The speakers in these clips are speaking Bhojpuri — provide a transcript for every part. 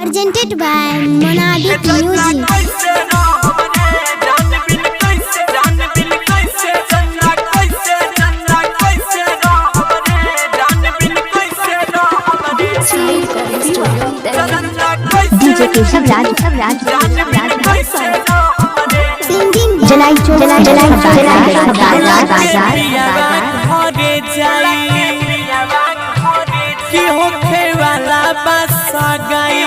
Presented by Monadic Music. DJ Keshav Raj Singing जलाई की होखे वाला बसा गई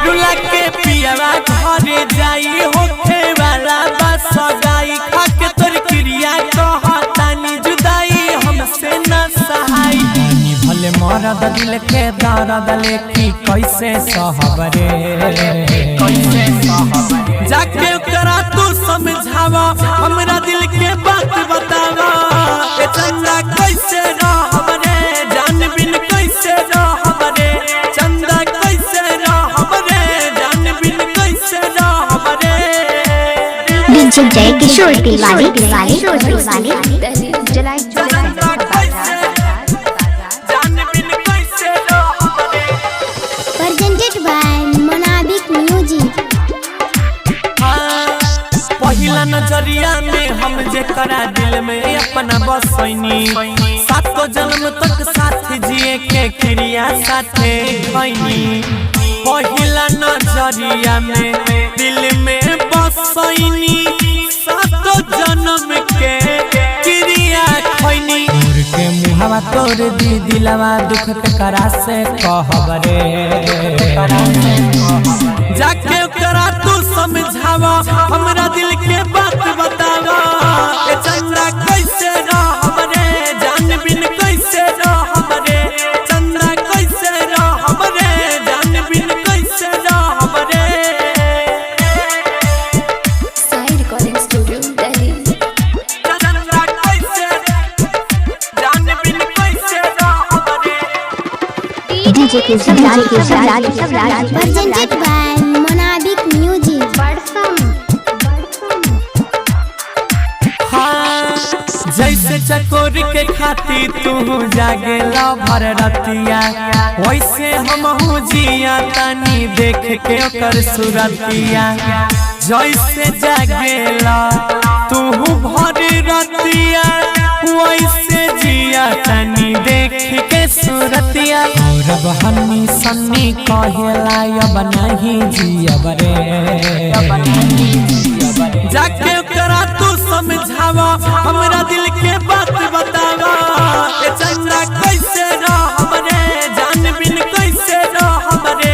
रुला के पियावा घरे जाई होखे वाला बसा गई खाके तोर क्रिया कहतानी जुदाई हमसे न सहाई भले मरद दिल के दर्द लेखी कैसे सहबरे जाके करा तू समझावा हमरा दिल के बात बतावा ए चंदा कैसे रहबरे जान बिन कैसे रहबरे चंदा कैसे रहबरे जान बिन कैसे रहबरे DJ जय किशोर तिवारी जलाई Presented by Monadic Music. पहिला नजरिया में हम जे करा दिल में अपना बसैनी सातों जन्म तक साथ जिए के क्रिया साथे खैनी पहिला नजरिया में दिल में बसैनी सातों जन्म के क्रिया खैनी के मुहावा तोर दी दिलवा दुख के करा से कहबरे जाके करा तू समझावा हमरा दिल के बात बतावा ए चंदा कैसे रहबरे जान बिन कैसे रहबरे चंदा कैसे रहबरे जान बिन कैसे रहबरे साई रिकॉर्डिंग स्टूडियो दिल्ली। चंदा कैसे जान बिन कैसे रहबरे DJ Keshav Raj Presented by Monadic Music. जैसे चकोर के खातिर तू जागेला भर रतिया वैसे हम जिया तनी देख के ओकर सूरतिया जैसे जागेला तू भर रतिया वैसे जिया तनी देख के सूरतिया रब हन्नी सन्नी कहेला अब नहीं जियब रे जाके करा तू समझावा हमरा दिल के बात बतावा ए चंदा कैसे रहबरे जान बिन कैसे रहबरे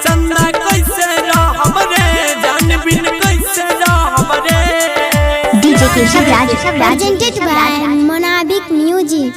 चंदा कैसे रहबरे जान बिन कैसे रहबरे DJ Keshav Raj Presented by Monadic Music.